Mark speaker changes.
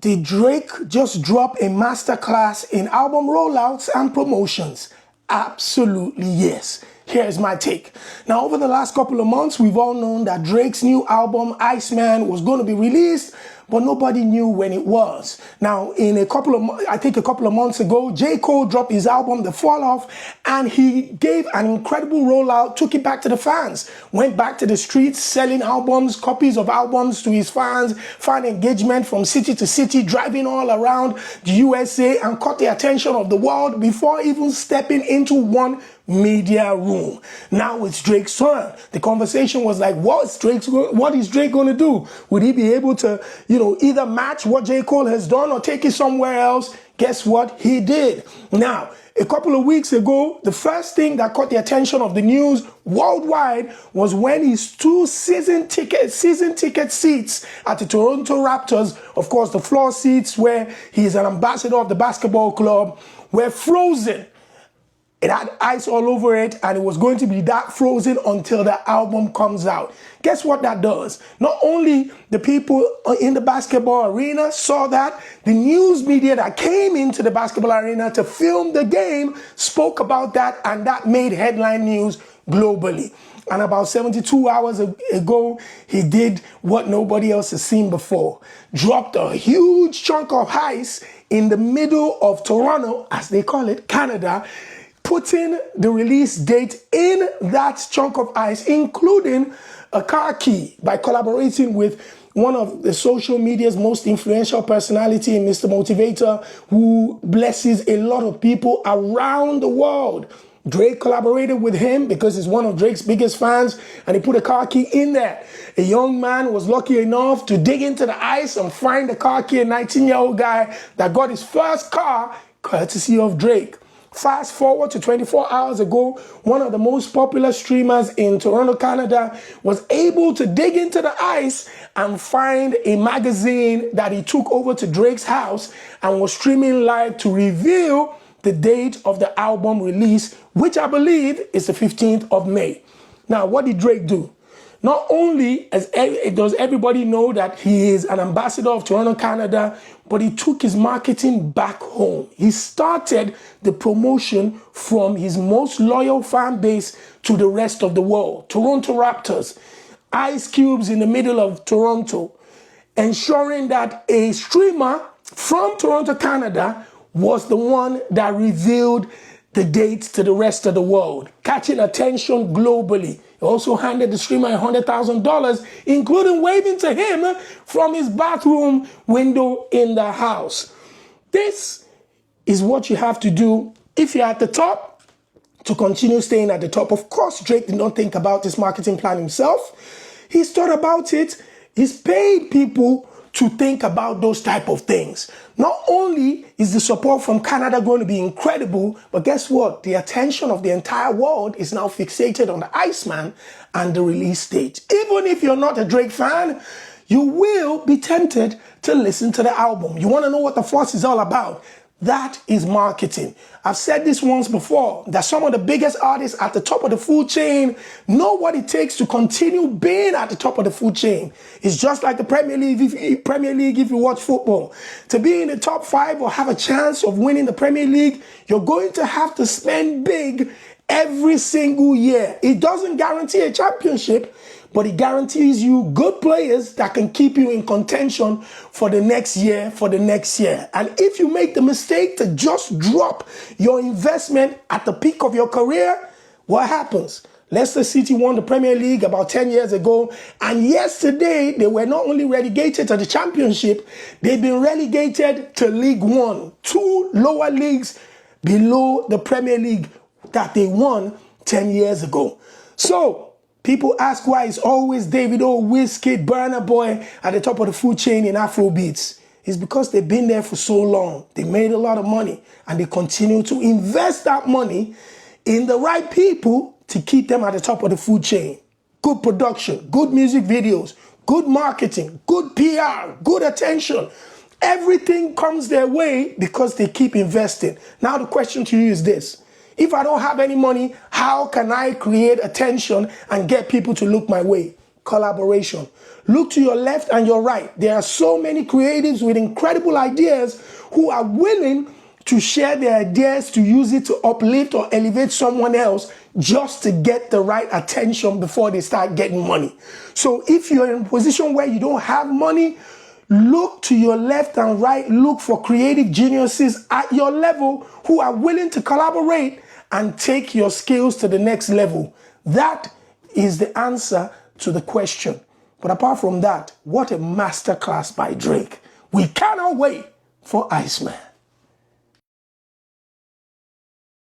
Speaker 1: Did Drake just drop a masterclass in album rollouts and promotions? Absolutely yes. Here's my take. Now, over the last couple of months, we've all known that Drake's new album, Iceman, was going to be released, but nobody knew when it was. Now, I think a couple of months ago, J. Cole dropped his album, The Fall Off, and he gave an incredible rollout, took it back to the fans, went back to the streets, selling albums, copies of albums to his fans, found engagement from city to city, driving all around the USA, and caught the attention of the world before even stepping into one media room. Now it's Drake's turn. The conversation was like, what is Drake going to do? Would he be able to, either match what J. Cole has done or take it somewhere else? Guess what? He did. Now, a couple of weeks ago, the first thing that caught the attention of the news worldwide was when his two season ticket seats at the Toronto Raptors, of course, the floor seats where he is an ambassador of the basketball club, were frozen. It had ice all over it, and it was going to be that frozen until the album comes out. Guess what that does? Not only the people in the basketball arena saw that, the news media that came into the basketball arena to film the game spoke about that, and that made headline news globally. And about 72 hours ago, he did what nobody else has seen before. Dropped a huge chunk of ice in the middle of Toronto, as they call it, Canada, putting the release date in that chunk of ice, including a car key, by collaborating with one of the social media's most influential personality, Mr. Motivator, who blesses a lot of people around the world. Drake collaborated with him because he's one of Drake's biggest fans, and he put a car key in there. A young man was lucky enough to dig into the ice and find the car key, a 19-year-old guy that got his first car courtesy of Drake. Fast forward to 24 hours ago, one of the most popular streamers in Toronto, Canada, was able to dig into the ice and find a magazine that he took over to Drake's house and was streaming live to reveal the date of the album release, which I believe is the 15th of May. Now, what did Drake do? Not only does everybody know that he is an ambassador of Toronto, Canada, but he took his marketing back home. He started the promotion from his most loyal fan base to the rest of the world. Toronto Raptors, ice cubes in the middle of Toronto, ensuring that a streamer from Toronto, Canada was the one that revealed the date to the rest of the world, catching attention globally. He also handed the streamer $100,000, including waving to him from his bathroom window in the house. This is what you have to do if you're at the top to continue staying at the top. Of course, Drake did not think about this marketing plan himself. He's thought about it. He's paid people to think about those type of things. Not only is the support from Canada going to be incredible, but guess what? The attention of the entire world is now fixated on the Iceman and the release date. Even if you're not a Drake fan, you will be tempted to listen to the album. You want to know what the fuss is all about? That is marketing. I've said this once before, that some of the biggest artists at the top of the food chain know what it takes to continue being at the top of the food chain. It's just like the Premier League if you watch football. To be in the top 5 or have a chance of winning the Premier League, you're going to have to spend big every single year. It doesn't guarantee a championship, but it guarantees you good players that can keep you in contention for the next year, And if you make the mistake to just drop your investment at the peak of your career, what happens? Leicester City won the Premier League about 10 years ago, and yesterday they were not only relegated to the Championship, they've been relegated to League One, 2 lower leagues below the Premier League that they won 10 years ago. So, people ask why it's always Davido, Wizkid, Burna Boy at the top of the food chain in Afrobeats. It's because they've been there for so long. They made a lot of money, and they continue to invest that money in the right people to keep them at the top of the food chain. Good production, good music videos, good marketing, good PR, good attention. Everything comes their way because they keep investing. Now the question to you is this. If I don't have any money, how can I create attention and get people to look my way? collaboration. Look to your left and your right. There are so many creatives with incredible ideas who are willing to share their ideas, to use it to uplift or elevate someone else just to get the right attention before they start getting money. So if you're in a position where you don't have money, look to your left and right. Look for creative geniuses at your level who are willing to collaborate and take your skills to the next level. That is the answer to the question. But apart from that, what a masterclass by Drake. We cannot wait for Iceman.